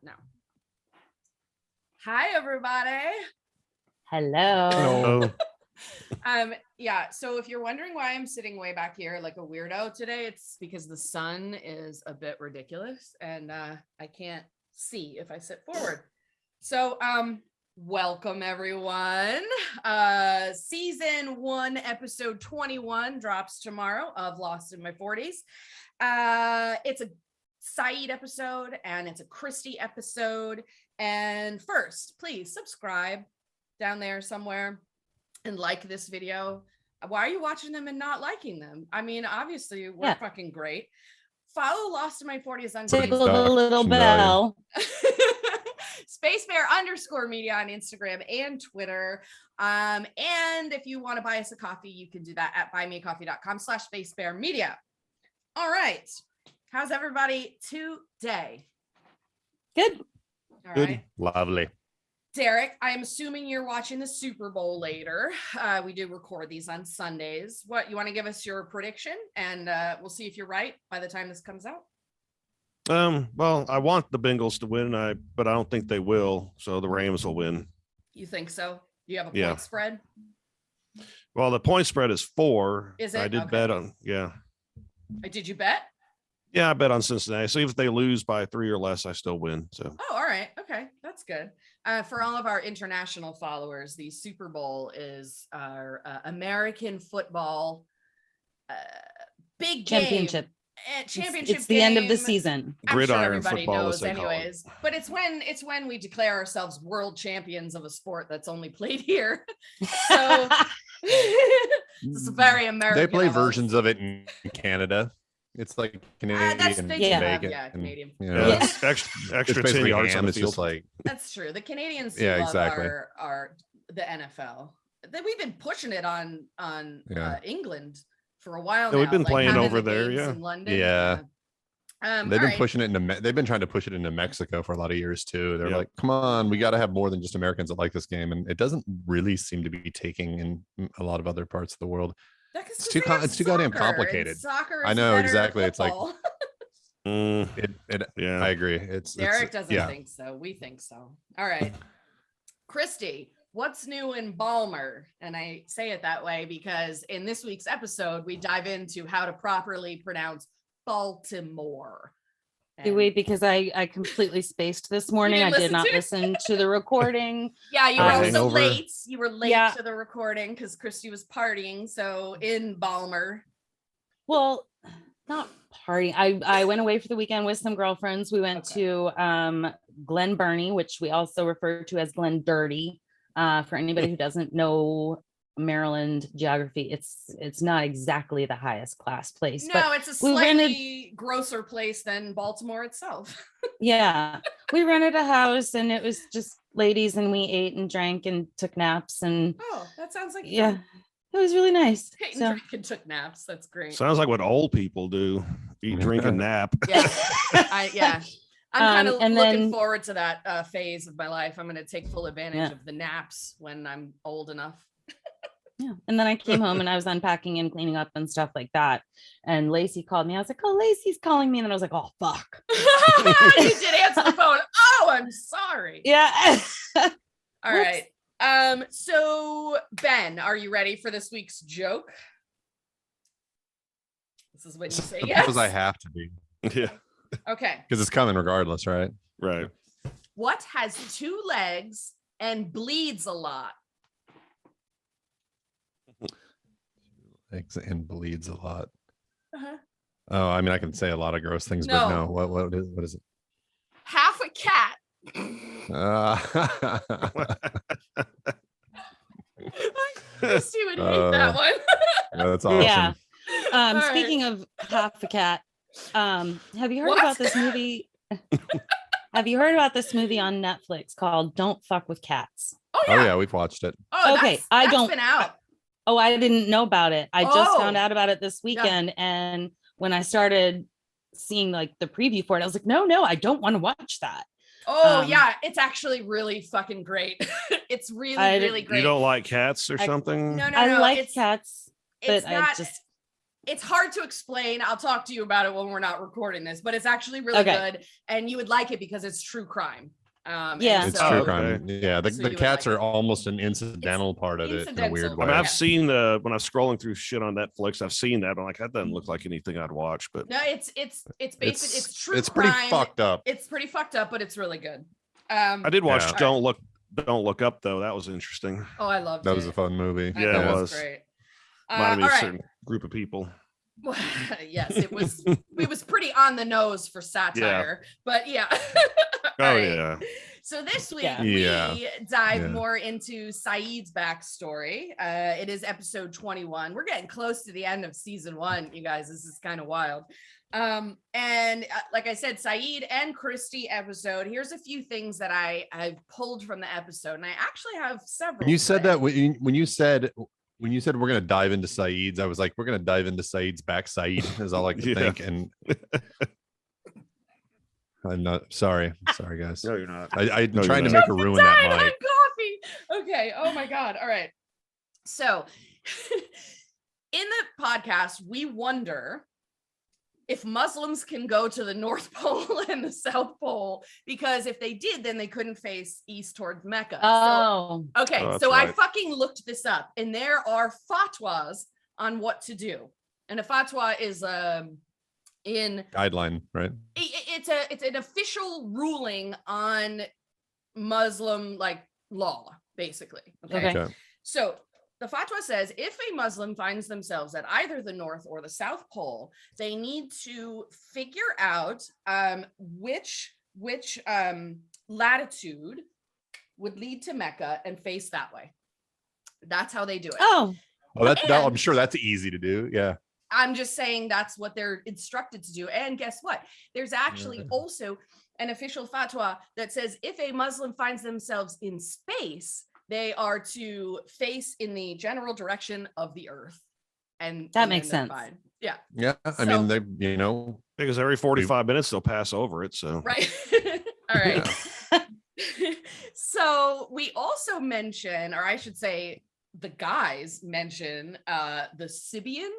No. Hi, everybody. Hello. Yeah, so if you're wondering why I'm sitting way back here like a weirdo today, it's because the sun is a bit ridiculous and I can't see if I sit forward. So welcome everyone. Season 1 episode 21 drops tomorrow of Lost in My 40s. It's a Saeed episode and it's a Christy episode. And first, please subscribe down there somewhere and like this video. Why are you watching them and not liking them? I mean, obviously we're fucking great. Follow Lost in My 40s on Tickle the little bell. Spacebear_media on Instagram and Twitter. And if you want to buy us a coffee, you can do that at buymeacoffee.com/spacebearmedia. All right. How's everybody today? Good. All Good. right. Lovely. Derek, I'm assuming you're watching the Super Bowl later. We do record these on Sundays. What, you want to give us your prediction? And we'll see if you're right by the time this comes out. Well, I want the Bengals to win, but I don't think they will. So the Rams will win. You think so? Do you have a point spread? Well, the point spread is 4. Is it? I did bet on, Did you bet? Yeah, I bet on Cincinnati. So if they lose by 3 or less, I still win. So. Oh, all right. Okay. That's good. For all of our international followers, the Super Bowl is our American football big championship. Championship. It's the end of the season. Gridiron sure everybody football, knows, as they anyways. But it's when we declare ourselves world champions of a sport that's only played here. So it's very American. They play versions of it in Canada. It's like Canadian. Canadian. Extra 10 yards on the field. Just like that's true. The Canadians exactly. are the NFL. We've been pushing it on England for a while now. We've been playing over there, in London. They've been pushing it they've been trying to push it into Mexico for a lot of years too. They're like, come on, we got to have more than just Americans that like this game, and it doesn't really seem to be taking in a lot a lot of parts of the world. It's too goddamn complicated. Soccer I know exactly. It's like I agree. Derek doesn't think so. We think so. All right. Christy, what's new in Baltimore? And I say it that way because in this week's episode, we dive into how to properly pronounce Baltimore. Do we? Because I completely spaced this morning. I did not listen to the recording. Yeah, you were also late. You were late to the recording because Christy was partying. So in Baltimore. Well, not partying. I went away for the weekend with some girlfriends. We went to Glen Burnie, which we also refer to as Glen Dirty. For anybody who doesn't know Maryland geography, it's not exactly the highest class place. No, it's a slightly grosser place than Baltimore itself. Yeah, we rented a house and it was just ladies and we ate and drank and took naps and that sounds like fun. It was really nice. Ate and drank and took naps. That's great. Sounds like what old people do: eat, drink, and nap. I'm kind of looking forward to that phase of my life. I'm going to take full advantage of the naps when I'm old enough. Yeah. And then I came home and I was unpacking and cleaning up and stuff like that. And Lacy called me. I was like, oh, Lacy's calling me. And then I was like, oh, fuck. You did answer the phone. Oh, I'm sorry. Yeah. All right. So Ben, are you ready for this week's joke? This is when you say yes. Because I have to be. Yeah. Okay. Because it's coming regardless, right? Right. What has 2 legs and bleeds a lot? And bleeds a lot. Uh-huh. Oh, I mean, I can say a lot of gross things, but no. What is it? Half a cat. Christy would hate that one. That's awesome. Yeah. Speaking of half a cat, have you heard about this movie? Have you heard about this movie on Netflix called Don't Fuck with Cats? Oh yeah, we've watched it. Oh, okay. That's been out. Oh, I didn't know about it. I just found out about it this weekend. And when I started seeing like the preview for it, I was like, no, I don't want to watch that. Oh, yeah. It's actually really fucking great. It's really great. You don't like cats or something? No. I like cats, but it's hard to explain. I'll talk to you about it when we're not recording this, but it's actually really good, and you would like it because it's true crime. It's true crime. Okay. Yeah, the cats are almost an incidental part of it in a weird way. I mean, I've seen when I'm scrolling through shit on Netflix, I've seen that. I'm like, that doesn't look like anything I'd watch. But no, it's basically it's true. It's pretty fucked up. It's pretty fucked up, but it's really good. I did watch Don't Look Up though. That was interesting. Oh, I loved that. It. Was a fun movie. Yeah, it was great. Might be a certain group of people. Yes, it was. It was pretty on the nose for satire, but yeah. Yeah. So this week we dive more into Saeed's backstory. It is episode 21. We're getting close to the end of season 1, you guys. This is kind of wild. And like I said, Saeed and Christy episode. Here's a few things that I pulled from the episode, and I actually have several. You said that when you said we're gonna dive into Saeed's, I was like, we're gonna dive into Saeed's backside is all I could think. And I'm not sorry guys. No, you're not. I'm trying to make her ruin that mic. Coffee. Okay. Oh my God. All right. So in the podcast, we wonder if Muslims can go to the North Pole and the South Pole, because if they did, then they couldn't face east towards Mecca. So I fucking looked this up, and there are fatwas on what to do. And a fatwa is in guideline, right? It's an official ruling on Muslim law, basically. Okay. So the fatwa says if a Muslim finds themselves at either the North or the South Pole, they need to figure out which latitude would lead to Mecca and face that way. That's how they do it. I'm sure that's easy to do. Yeah. I'm just saying that's what they're instructed to do. And guess what? There's actually also an official fatwa that says if a Muslim finds themselves in space, they are to face in the general direction of the earth. And that makes sense. Fine. Yeah. Yeah. I mean, they, because every 45 minutes they'll pass over it. So, right. All right. So we also mention, or I should say, the guys mention the Symbian.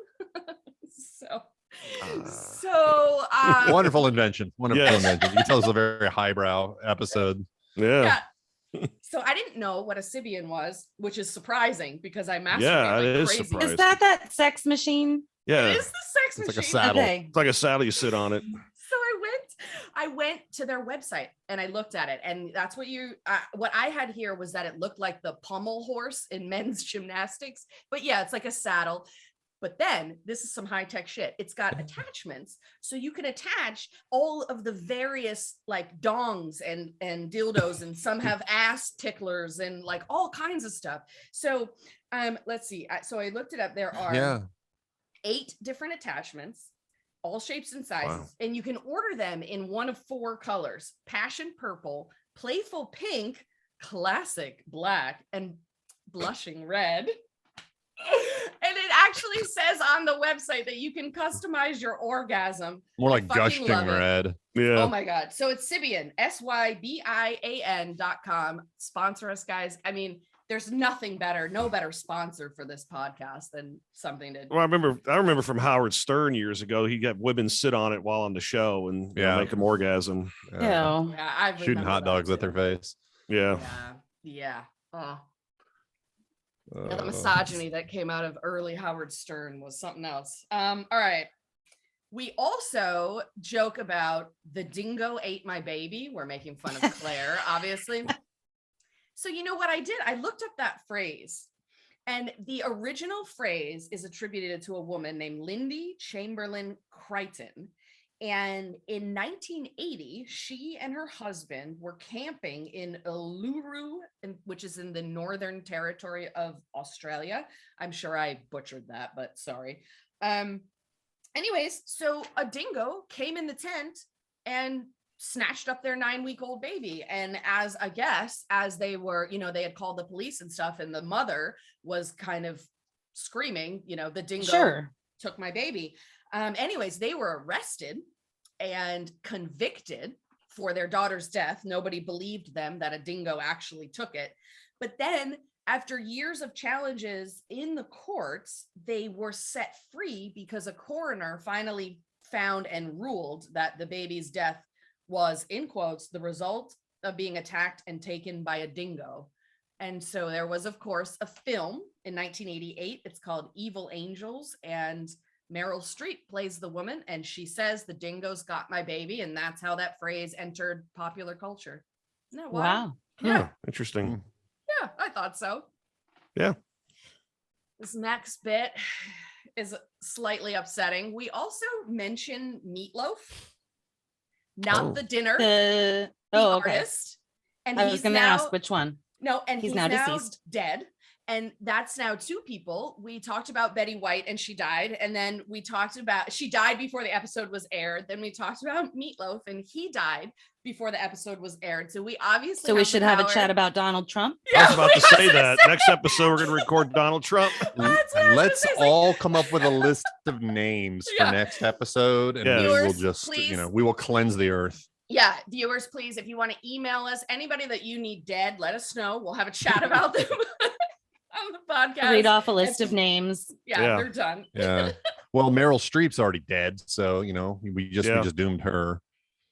Wonderful invention. Wonderful invention. You can tell it's a very highbrow episode. Yeah. So I didn't know what a Symbian was, which is surprising because I masturbated it is crazy. surprising. Is that sex machine? Yeah. It is the sex machine. Like a saddle. Okay. It's like a saddle, you sit on it. So I went to their website and I looked at it, and that's what what I had here was that it looked like the pommel horse in men's gymnastics, but yeah, it's like a saddle. But then this is some high-tech shit. It's got attachments, so you can attach all of the various dongs and dildos, and some have ass ticklers and all kinds of stuff. So let's see. So I looked it up. There are 8 different attachments, all shapes and sizes, and you can order them in one of 4 colors: passion purple, playful pink, classic black, and blushing red. And it actually says on the website that you can customize your orgasm. More like gushing red. Yeah. Oh my God. So it's Symbian, SYBIAN.com. Sponsor us, guys. I mean, there's nothing better, no better sponsor for this podcast than something to. Well, I remember from Howard Stern years ago, he got women sit on it while on the show and make them orgasm. Yeah, shooting hot dogs at their face. Yeah. Yeah. Oh. Yeah, the misogyny that came out of early Howard Stern was something else. All right. We also joke about the dingo ate my baby. We're making fun of Claire, obviously. So you know what I did? I looked up that phrase, and the original phrase is attributed to a woman named Lindy Chamberlain Crichton. And in 1980, she and her husband were camping in Uluru, which is in the Northern Territory of Australia. I'm sure I butchered that, but sorry. Anyways, so a dingo came in the tent and snatched up their 9-week-old baby. And as they were, they had called the police and stuff, and the mother was kind of screaming, the dingo took my baby. Anyways, they were arrested and convicted for their daughter's death. Nobody believed them that a dingo actually took it. But then After years of challenges in the courts, they were set free because a coroner finally found and ruled that the baby's death was, in quotes, the result of being attacked and taken by a dingo. And so there was, of course, a film in 1988. It's called Evil Angels, and Meryl Streep plays the woman, and she says the dingoes got my baby, and that's how that phrase entered popular culture. Isn't that wild? Wow. Yeah. Interesting. Yeah, I thought so. Yeah. This next bit is slightly upsetting. We also mention Meatloaf, not the dinner, the okay. artist. And I was going to ask which one. No, and he's now deceased. dead. And that's now two people. We talked about Betty White and she died. And then we talked about, she died before the episode was aired. Then we talked about Meatloaf and he died before the episode was aired. So we obviously So we should have a chat about Donald Trump. I was about to say that. Next episode, we're going to record Donald Trump. Let's all come up with a list of names for next episode. And then we'll just, we will cleanse the earth. Yeah, viewers, please, if you want to email us, anybody that you need dead, let us know. We'll have a chat about them on the podcast. Read off a list of names. Yeah, they're done. Yeah. Well, Meryl Streep's already dead, so we just doomed her.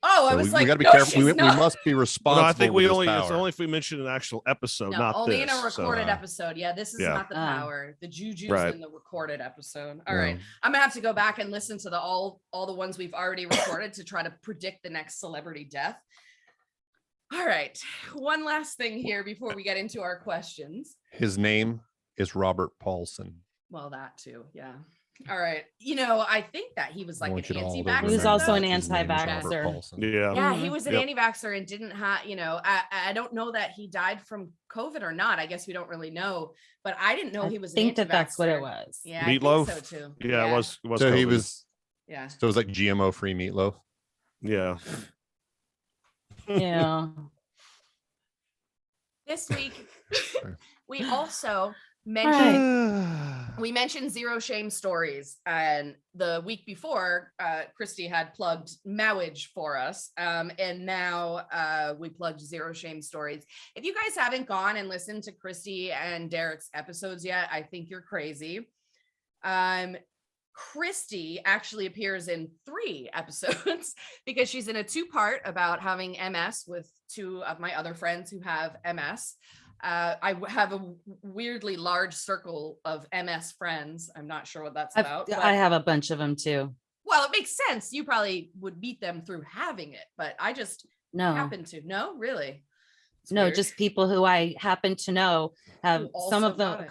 Oh, so I was we got to be no, careful. We must be responsible. No, I think it's power. only if we mention an actual episode, not only this. in a recorded episode. Yeah, this is not the power. The juju's in the recorded episode. All right, I'm gonna have to go back and listen to all the ones we've already recorded to try to predict the next celebrity death. All right, one last thing here before we get into our questions. His name is Robert Paulson. Well, that too, yeah. All right. I think that he was like an anti-vaxxer. He was also an anti-vaxxer. Yeah, he was an anti-vaxxer and didn't have, I don't know that he died from COVID or not. I guess we don't really know, but I didn't know he was an anti-vaxxer. That's what it was. Yeah, Meatloaf. I think so too. Yeah, it was so COVID. he was, so it was like GMO free meatloaf. Yeah. Yeah. This week, we also mentioned Zero Shame Stories, and the week before Christy had plugged Mowage for us, and now we plugged Zero Shame Stories. If you guys haven't gone and listened to Christy and Derek's episodes yet, I think you're crazy. Christy actually appears in 3 episodes because she's in a 2-part about having MS with 2 of my other friends who have MS. I have a weirdly large circle of MS friends. I'm not sure what that's about. I have a bunch of them too. Well, it makes sense. You probably would meet them through having it, but I just happen to. No, really? It's no, weird. just people who I happen to know have. Some of them.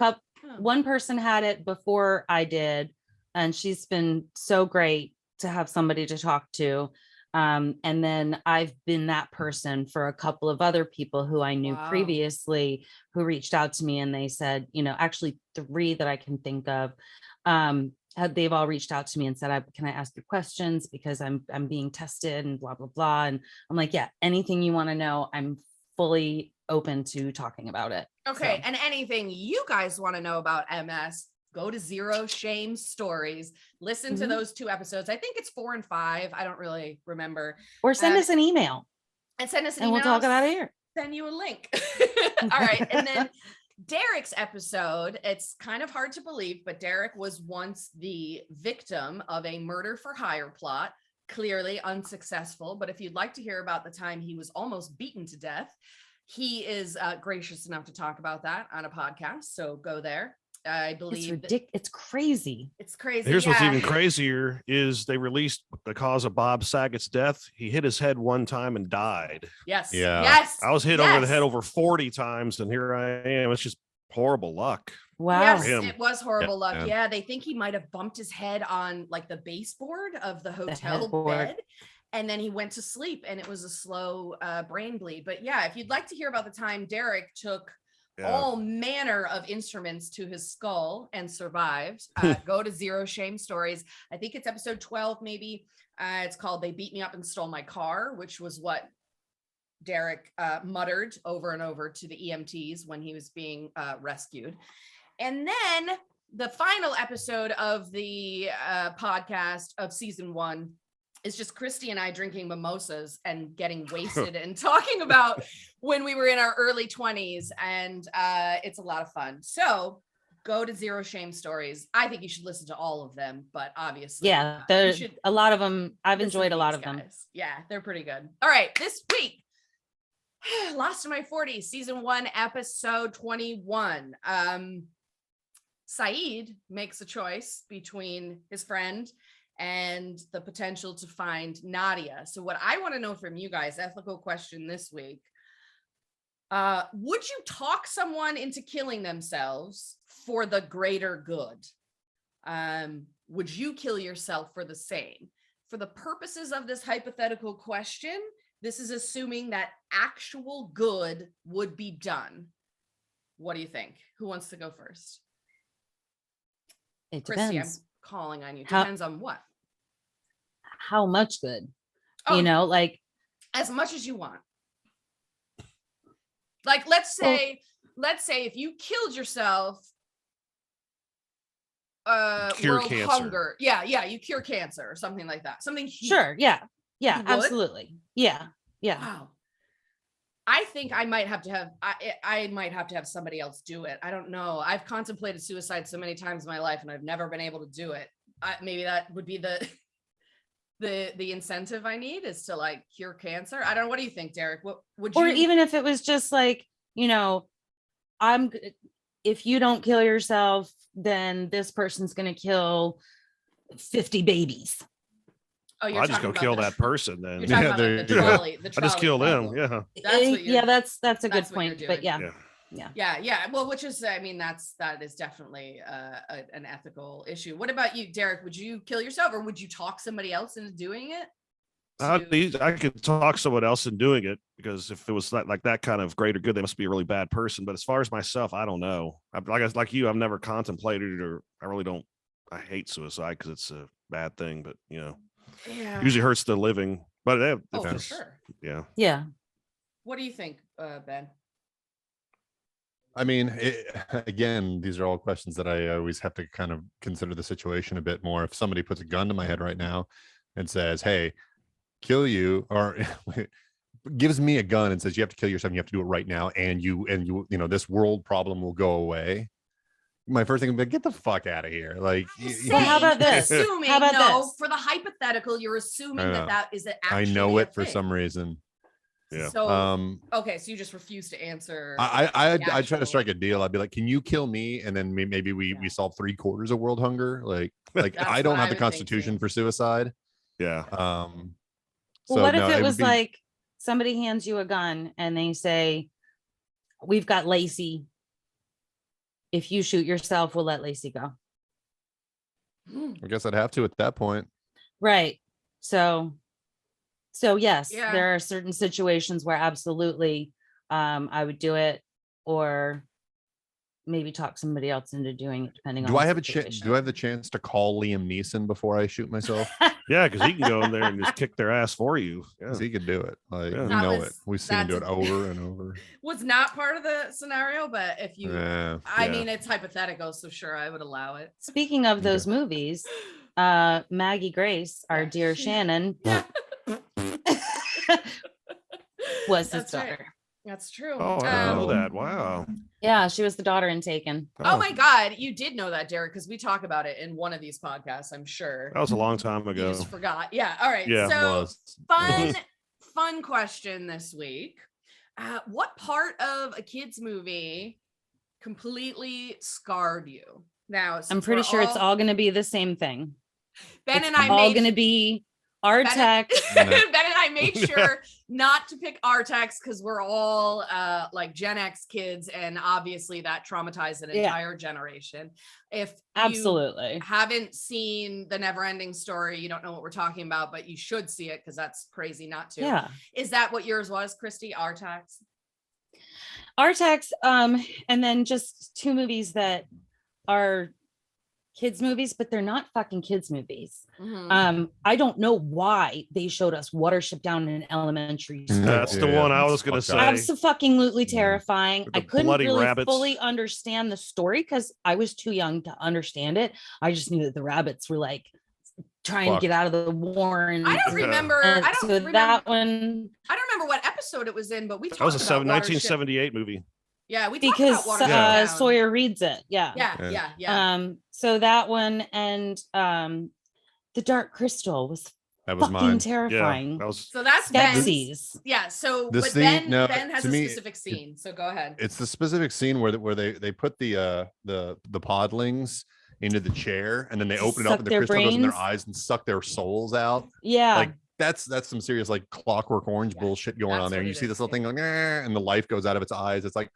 One person had it before I did, and she's been so great to have somebody to talk to. And then I've been that person for a couple of other people who I knew previously who reached out to me, and they said, actually 3 that I can think of, they've all reached out to me and said, can I ask you questions because I'm being tested and blah, blah, blah. And I'm like, yeah, anything you want to know, I'm fully open to talking about it. Okay. So. And anything you guys want to know about MS, go to Zero Shame Stories, listen to those 2 episodes. I think it's 4 and 5. I don't really remember. Or send us an email. And send us an email. And we'll talk about it here. Send you a link. All right. And then Derek's episode, it's kind of hard to believe, but Derek was once the victim of a murder for hire plot, clearly unsuccessful. But if you'd like to hear about the time he was almost beaten to death, he is gracious enough to talk about that on a podcast. So go there. I believe it's crazy. It's crazy. Here's what's even crazier is they released the cause of Bob Saget's death. He hit his head one time and died. Yes. Yeah. Yes. I was hit over the head over 40 times, and here I am. It's just horrible luck. Wow. Yes, it was horrible luck. Yeah, they think he might have bumped his head on like the baseboard of the hotel bed. And then he went to sleep, and it was a slow brain bleed. But yeah, if you'd like to hear about the time Derek took all manner of instruments to his skull and survived, go to Zero Shame Stories. I think it's episode 12, maybe. It's called They Beat Me Up and Stole My Car, which was what Derek muttered over and over to the EMTs when he was being rescued. And then the final episode of the podcast of season 1 is just Christy and I drinking mimosas and getting wasted and talking about when we were in our early 20s. And it's a lot of fun. So go to Zero Shame Stories. I think you should listen to all of them, but obviously, Yeah, there's a lot of them. I've listen enjoyed to a lot these of them. guys. Yeah, they're pretty good. All right, this week, Lost in My 40s, season 1, episode 21. Saeed makes a choice between his friend and the potential to find Nadia. So what I want to know from you guys, ethical question this week, would you talk someone into killing themselves for the greater good? Would you kill yourself for the same? For the purposes of this hypothetical question, this is assuming that actual good would be done. What do you think? Who wants to go first? It Christy, depends. I'm calling on you. Depends on what? How much good? Oh, You know, like as much as you want. Like, let's say if you killed yourself, Cure world cancer. hunger. Yeah, you cure cancer or something like that. Something huge. sure, yeah, You would? absolutely, yeah. Wow. I think I might have to have I might have to have somebody else do it. I don't know. I've contemplated suicide so many times in my life and I've never been able to do it. Maybe that would be the incentive I need is to like cure cancer. I don't know. What do you think, Derek? What would you? Or even if it was just like, you know, if you don't kill yourself, then this person's going to kill 50 babies. Oh, you're I just go talking kill about that person then. You're talking about like the trolley. The I just trolley kill them. problem. Yeah. That's what you're, that's a good that's what point. you're But doing. yeah. Well, which is, I mean, that is definitely an ethical issue. What about you, Derek? Would you kill yourself or would you talk somebody else into doing it? I could talk someone else in doing it because if it was like that kind of greater good, they must be a really bad person. But as far as myself, I don't know. Like you, I've never contemplated it, or I really don't. I hate suicide because it's a bad thing, but usually hurts the living. But for sure. Yeah. What do you think, Ben? I mean, again, these are all questions that I always have to kind of consider the situation a bit more. If somebody puts a gun to my head right now and says, "Hey, kill you," or gives me a gun and says, "You have to kill yourself. You have to do it right now, and you know, this world problem will go away." My first thing would be, get the fuck out of here. Like, well, how about this? Assuming, how about this? For the hypothetical, you're assuming that is actually I know it for thing. some reason. Yeah. So okay, so you just refuse to answer. I'd try to strike a deal. I'd be like, "Can you kill me?" And then maybe we solve 3/4 of world hunger. Like I don't have the constitution for suicide. Yeah. Well, what if it was like somebody hands you a gun and they say, "We've got Lacy. If you shoot yourself, we'll let Lacy go." I guess I'd have to at that point. Right. So yes, there are certain situations where absolutely I would do it, or maybe talk somebody else into doing it, depending on. Do I have the chance to call Liam Neeson before I shoot myself? Yeah, because he can go in there and just kick their ass for you. Yeah. He could do it. Like, we know it. We've seen him do it over and over. Was not part of the scenario, but if you, I mean, it's hypothetical, so sure, I would allow it. Speaking of those movies, Maggie Grace, our dear Shannon, was his daughter. Right. That's true. Oh, I didn't know that. Wow. Yeah, she was the daughter in Taken. Oh my God, you did know that, Derek, because we talk about it in one of these podcasts, I'm sure. That was a long time ago. You just forgot. Yeah. All right. Yeah, so fun question this week. What part of a kid's movie completely scarred you? Now, I'm pretty sure it's all going to be the same thing. Ben and I all going to be Artex. Ben and I made sure not to pick Artex because we're all like Gen X kids, and obviously that traumatized an entire generation. If you haven't seen The Neverending Story, you don't know what we're talking about, but you should see it because that's crazy not to. Yeah. Is that what yours was, Christy? Artex? Artex, and then just two movies that are kids movies, but they're not fucking kids movies. Mm-hmm. I don't know why they showed us Watership Down in elementary school. That's the one I was gonna say. Absolutely terrifying. I couldn't really rabbits. fully understand the story because I was too young to understand it. I just knew that the rabbits were like trying to get out of the war. And I don't remember. I don't so remember that one. I don't remember what episode it was in, but we That was talked a about 1978 movie. Yeah, we talked Because about Watership Down. Sawyer reads it. Yeah. So that one and The Dark Crystal was fucking mine. terrifying. Yeah, that was. So that's Skeksis. Ben's. Yeah. So The but scene- Ben has to a me, specific scene. So go ahead. It's the specific scene where they put the podlings into the chair, and then they open it up, and the crystal goes in their eyes and suck their souls out. Yeah. Like that's some serious like Clockwork Orange bullshit going on there. And you see this little thing going, and the life goes out of its eyes. It's like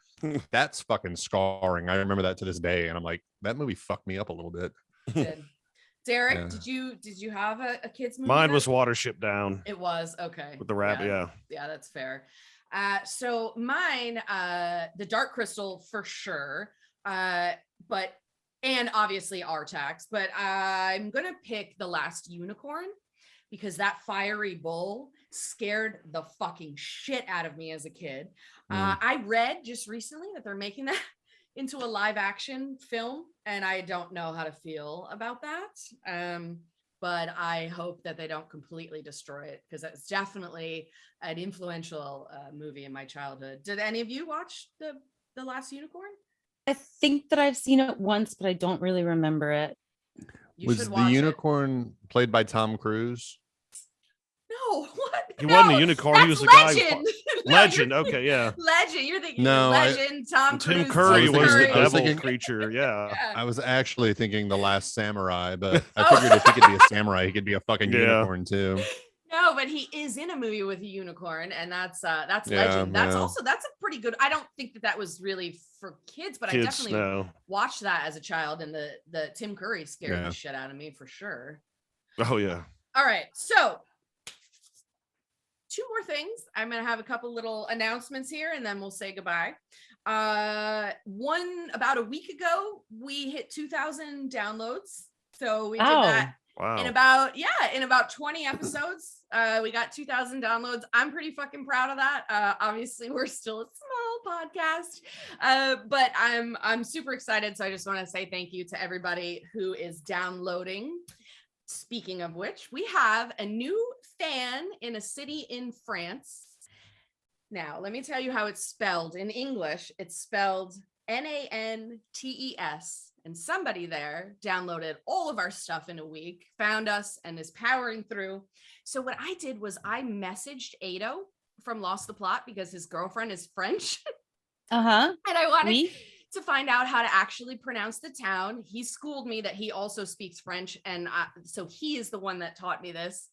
that's fucking scarring. I remember that to this day, and I'm like, that movie fucked me up a little bit. Derek, did you have a kids movie? Mine was Watership Down. It was okay With the rabbit, yeah, that's fair. So mine, The Dark Crystal for sure, but and obviously Artax, but I'm gonna pick The Last Unicorn because that fiery bull scared the fucking shit out of me as a kid. I read just recently that they're making that into a live action film, and I don't know how to feel about that. But I hope that they don't completely destroy it because it's definitely an influential movie in my childhood. Did any of you watch The Last Unicorn? I think that I've seen it once, but I don't really remember it. Was the unicorn played by Tom Cruise? No, what? He wasn't a unicorn. He was the Legend. guy. Legend. Okay, yeah. Legend. You're thinking No, Legend. Tom Tim Cruise. Curry was the I was devil thinking- creature. Yeah. I was actually thinking The Last Samurai, but I figured if he could be a samurai, he could be a fucking unicorn too. No, but he is in a movie with a unicorn, and that's Legend. That's a pretty good. I don't think that was really for kids, but I definitely watched that as a child, and the Tim Curry scared the shit out of me for sure. Oh yeah. All right, so 2 more things. I'm gonna have a couple little announcements here, and then we'll say goodbye. One about a week ago, we hit 2,000 downloads. So we did that. Wow. In about 20 episodes, we got 2,000 downloads. I'm pretty fucking proud of that. Obviously, we're still a small podcast, but I'm super excited. So I just want to say thank you to everybody who is downloading. Speaking of which, we have a new fan in a city in France. Now, let me tell you how it's spelled. In English, it's spelled Nantes. And somebody there downloaded all of our stuff in a week, found us, and is powering through. So what I did was I messaged Ado from Lost the Plot because his girlfriend is French. And I wanted to find out how to actually pronounce the town. He schooled me that he also speaks French. And so he is the one that taught me this,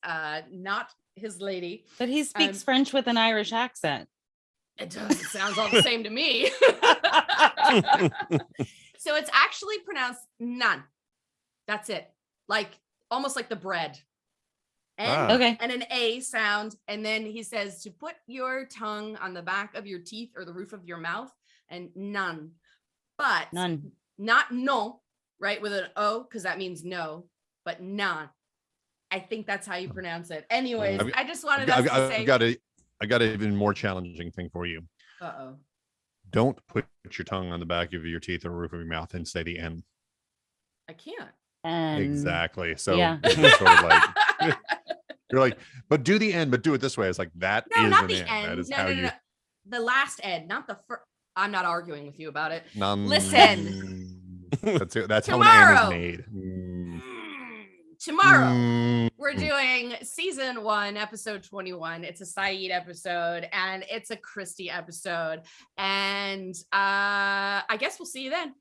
not his lady. But he speaks French with an Irish accent. It does. It sounds all the same to me. So it's actually pronounced nan. That's it. Like almost like the bread. And an A sound. And then he says to put your tongue on the back of your teeth or the roof of your mouth and none. But not no, right? With an O, because that means no, but nan. I think that's how you pronounce it. Anyways, I just wanted us to say. I got an even more challenging thing for you. Uh-oh. Don't put your tongue on the back of your teeth or roof of your mouth and say the N. I can't. Exactly. So it's sort of like you're like, but do the N, but do it this way. It's like that no, is not an the N. N. That is no, how no, you. No. The last N, not the first. I'm not arguing with you about it. Listen. That's how Tomorrow. an N is made. Tomorrow we're doing season 1, episode 21. It's a Saeed episode and it's a Christy episode. And I guess we'll see you then.